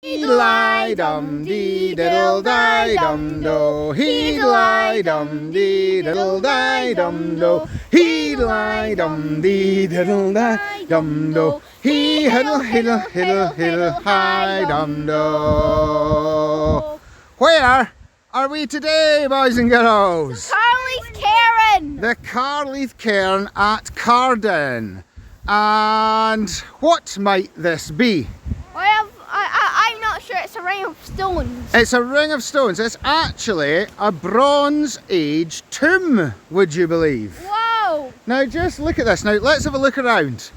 Heedle-lie-dum-dee-diddle-die-dum-do. Heedle-lie-dum-dee-diddle-die-dum-do. Heedle-lie-dum-dee-diddle-die-dum-do. Hee-hiddle-hiddle-hiddle-hi-dum-do. Where are we today, boys and girls? Carleith Cairn! The Carleith Cairn at Carden. And what might this be? Well, I'm not sure. It's a ring of stones. It's a ring of stones. It's actually a Bronze Age tomb, would you believe? Whoa! Now just look at this. Now let's have a look around.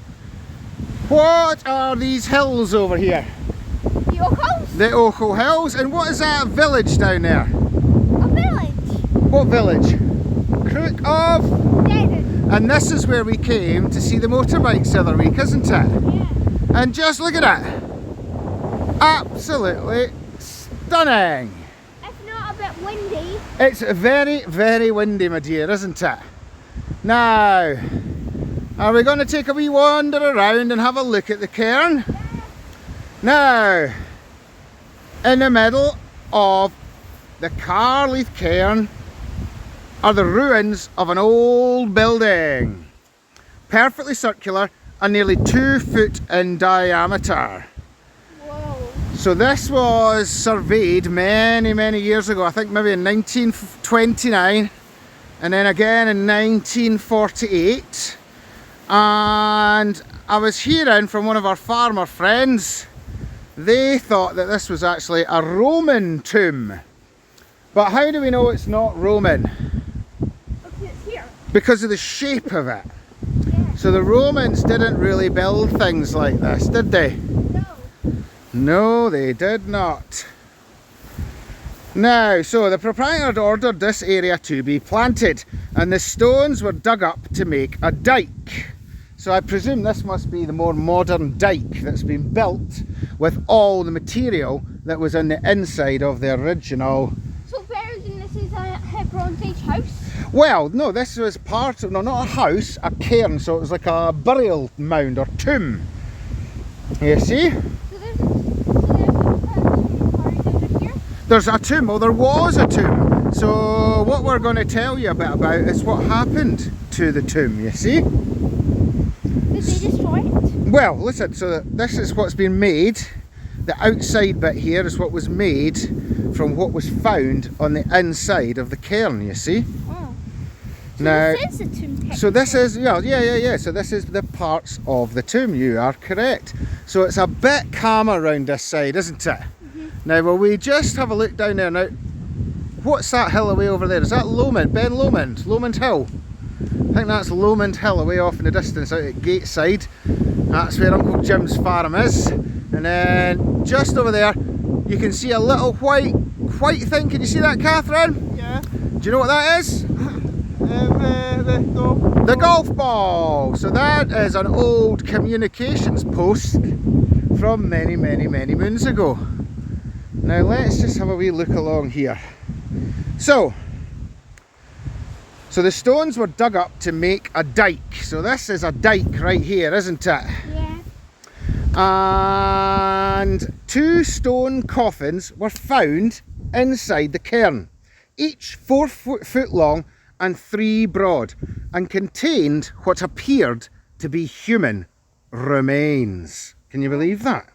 What are these hills over here? The Ochos? The Ocho Hills. And what is that village down there? A village. What village? Crook of? Dead. And this is where we came to see the motorbikes the other week, isn't it? Yeah. And just look at it. Absolutely stunning. It's not a bit windy. It's very, very windy, my dear, isn't it? Now, are we going to take a wee wander around and have a look at the cairn? Now, in the middle of the Carleith Cairn are the ruins of an old building. Perfectly circular and nearly 2 foot in diameter. Whoa. So this was surveyed many, many years ago. I think maybe in 1929 and then again in 1948. And I was hearing from one of our farmer friends, they thought that this was actually a Roman tomb. But how do we know it's not Roman? Okay, it's here. Because of the shape of it. Yeah. So the Romans didn't really build things like this, did they? No. No, they did not. Now, so the proprietor had ordered this area to be planted and the stones were dug up to make a dike. So I presume this must be the more modern dike that's been built with all the material that was on the inside of the original. So Virgin, this is a Bronze Age house? Well, no, this was part of, no, not a house, a cairn, so it was like a burial mound or tomb. You see? So there's a over here? There's a tomb, well there was a tomb. So what we're going to tell you a bit about is what happened to the tomb, you see? Did they destroy it? Well, listen, so this is what's been made. The outside bit here is what was made from what was found on the inside of the cairn, you see? Oh. So Now, this is the tomb. so this is, yeah. So this is the parts of the tomb, you are correct. So it's a bit calmer around this side, isn't it? Now, will we just have a look down there now? What's that hill away over there? Is that Lomond? Ben Lomond? Lomond Hill? I think that's Lomond Hill away off in the distance out at Gateside. That's where Uncle Jim's farm is. And then just over there, you can see a little white thing. Can you see that, Catherine? Yeah. Do you know what that is? The golf ball. So that is an old communications post from many, many, many moons ago. Now let's just have a wee look along here. So the stones were dug up to make a dike. So this is a dike right here, isn't it? Yeah. And 2 stone coffins were found inside the cairn, each 4 foot long and 3 broad, and contained what appeared to be human remains. Can you believe that?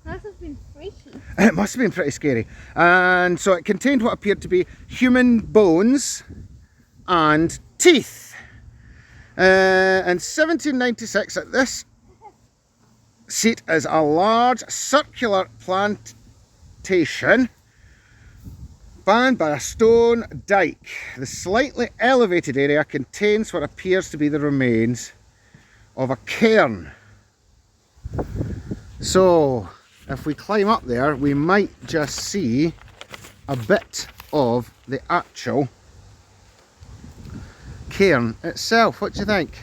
That has been freaky. It must have been pretty scary. And so it contained what appeared to be human bones and teeth. In 1796, at this seat is a large circular plantation spanned by a stone dike. The slightly elevated area contains what appears to be the remains of a cairn. So if we climb up there, we might just see a bit of the actual cairn itself. What do you think?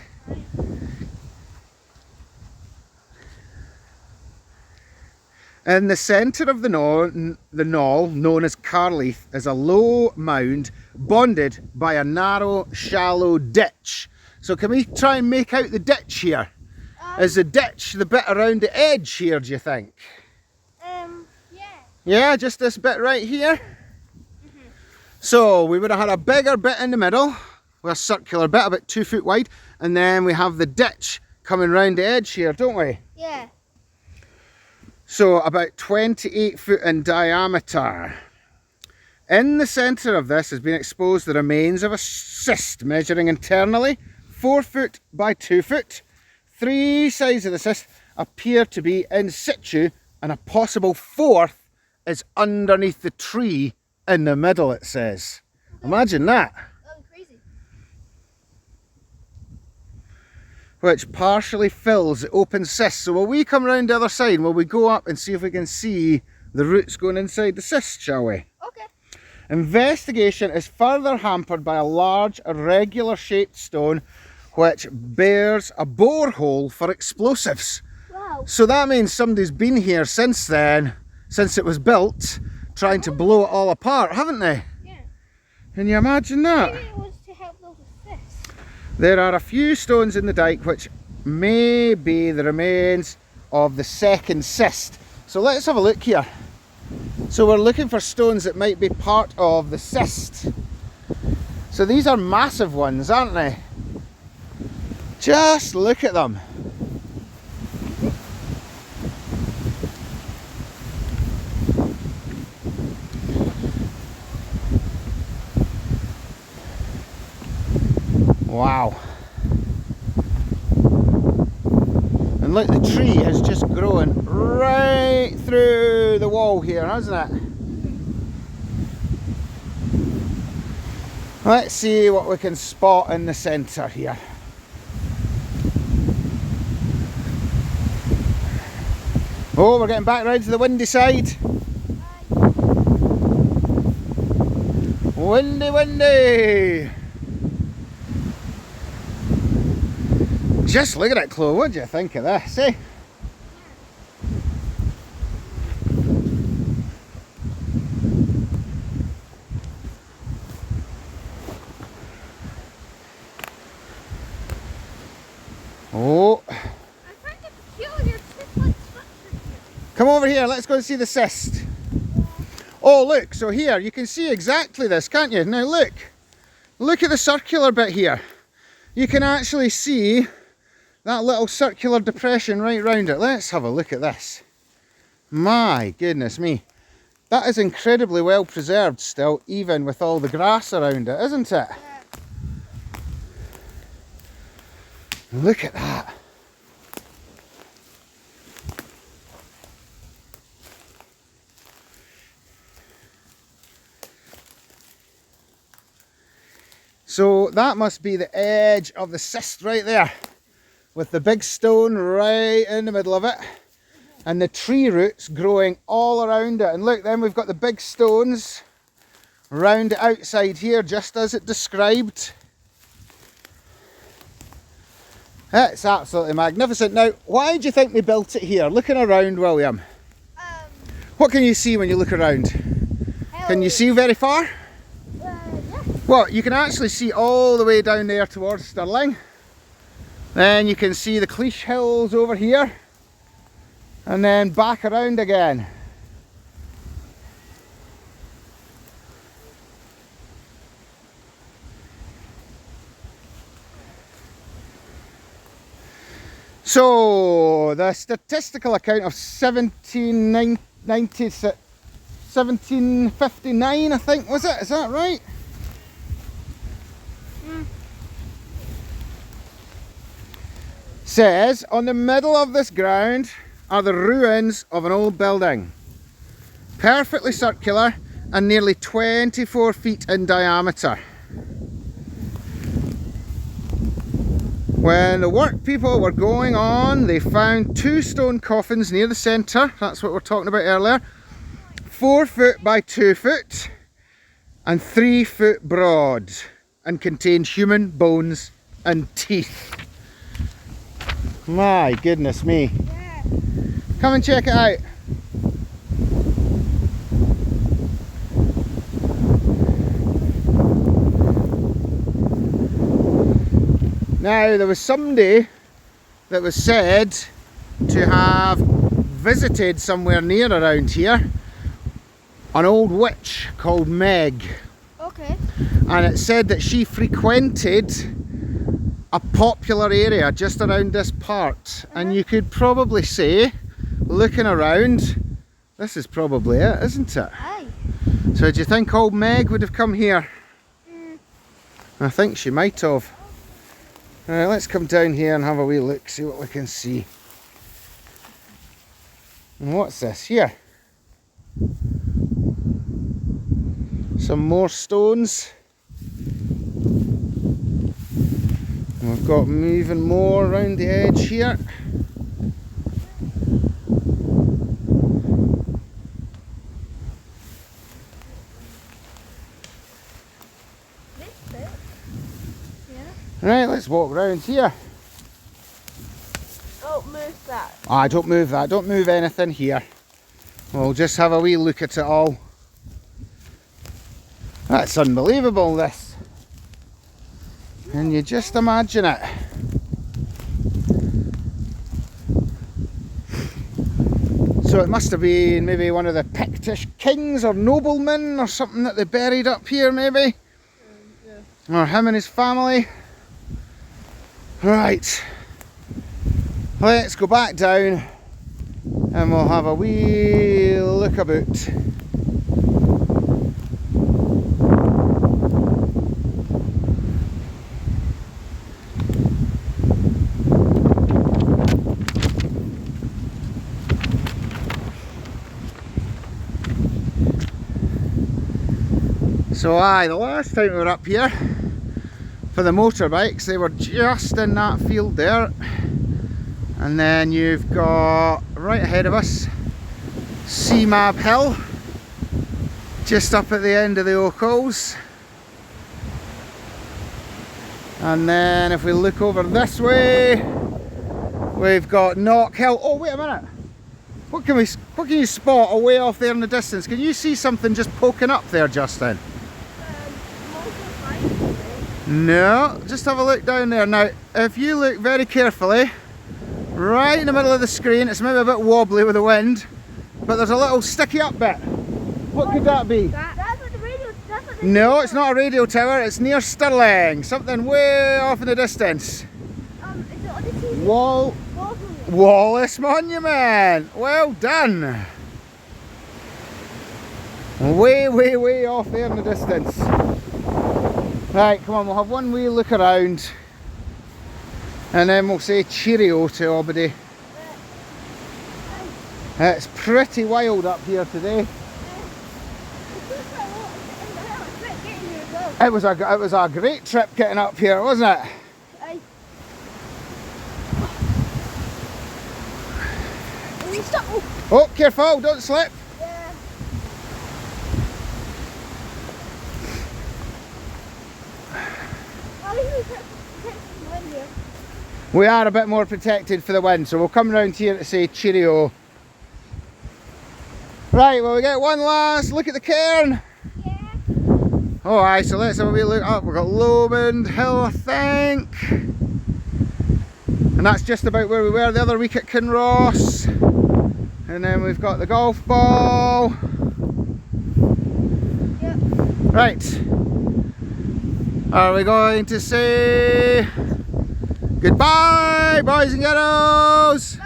In the centre of the knoll, known as Carleith, is a low mound bonded by a narrow, shallow ditch. So can we try and make out the ditch here? Is the ditch the bit around the edge here, do you think? Yeah. Yeah, just this bit right here. So we would have had a bigger bit in the middle, with a circular bit about 2 foot wide, and then we have the ditch coming round the edge here, don't we? Yeah. So about 28 foot in diameter. In the centre of this has been exposed the remains of a cyst measuring internally 4 foot by 2 foot. 3 sides of the cyst appear to be in situ, and a possible 4th is underneath the tree in the middle, it says. Imagine that. That was crazy. Which partially fills the open cyst. So will we come round the other side? Will we go up and see if we can see the roots going inside the cyst, shall we? Okay. Investigation is further hampered by a large irregular shaped stone which bears a borehole for explosives. Wow. So that means somebody's been here since then, since it was built, trying to blow it all apart, haven't they? Yeah. Can you imagine that? Maybe it was to help those with this. There are a few stones in the dike which may be the remains of the second cyst. So let's have a look here. So we're looking for stones that might be part of the cyst. So these are massive ones, aren't they? Just look at them. Wow. And look, the tree has just grown right through the wall here, hasn't it? Let's see what we can spot in the centre here. Oh, we're getting back round to the windy side. Windy, windy. Just look at it, Chloe. What do you think of this, eh? Oh. I find it peculiar cyst-like structure here. Come over here, let's go and see the cyst. Oh, look, so here, you can see exactly this, can't you? Now look. Look at the circular bit here. You can actually see that little circular depression right round it. Let's have a look at this. My goodness me. That is incredibly well preserved still, even with all the grass around it, isn't it? Yeah. Look at that. So that must be the edge of the cyst right there, with the big stone right in the middle of it, and the tree roots growing all around it. And look, then we've got the big stones round the outside here, just as it described. It's absolutely magnificent. Now, why do you think they built it here? Looking around, William, what can you see when you look around? Can you see very far? Yeah. Well, you can actually see all the way down there towards Stirling. Then you can see the Cleash Hills over here, and then back around again. So the statistical account of 1759, I think, was it? Is that right? Says, on the middle of this ground are the ruins of an old building. Perfectly circular and nearly 24 feet in diameter. When the work people were going on, they found 2 stone coffins near the centre. That's what we were talking about earlier. 4 foot by 2 foot and 3 foot broad, and contained human bones and teeth. My goodness me. Yeah. Come and check it out. Now, there was somebody that was said to have visited somewhere near around here an old witch called Meg. Okay. And it said that she frequented a popular area just around this part. And you could probably say, looking around, this is probably it, isn't it? Aye. So do you think old Meg would have come here? Mm. I think she might have. Alright, let's come down here and have a wee look, see what we can see. And what's this here? Some more stones. And we've got even more around the edge here. This bit? Yeah. Right, let's walk round here. Oh, move that. Ah, don't move that, don't move anything here. We'll just have a wee look at it all. That's unbelievable, this. Can you just imagine it? So it must have been maybe one of the Pictish kings or noblemen or something that they buried up here maybe. Yeah. Or him and his family. Right. Let's go back down and we'll have a wee look about. So aye, the last time we were up here for the motorbikes, they were just in that field there. And then you've got right ahead of us Seamab Hill, just up at the end of the Ochils. And then if we look over this way, we've got Knock Hill. Oh wait a minute, what can you spot away off there in the distance? Can you see something just poking up there, Justin? No, just have a look down there. Now, if you look very carefully, right in the middle of the screen, it's maybe a bit wobbly with the wind, but there's a little sticky up bit. What could that be? That's what the radio, that's what the No, it's not a radio tower, it's near Stirling. Something way off in the distance. is it on the TV? Wallace Monument. Well done. Way, way, way off there in the distance. Right, come on, we'll have one wee look around and then we'll say cheerio to everybody. It's pretty wild up here today. It was a great trip getting up here, wasn't it? Aye. Stop. Oh, careful, don't slip. Yeah. We are a bit more protected for the wind, so we'll come round here to say cheerio. Right, well we get one last look at the cairn. Yeah. Oh aye, so let's have a wee look up. We've got Lomond Hill, I think. And that's just about where we were the other week at Kinross. And then we've got the golf ball. Yep. Right. Are we going to say goodbye, boys and girls?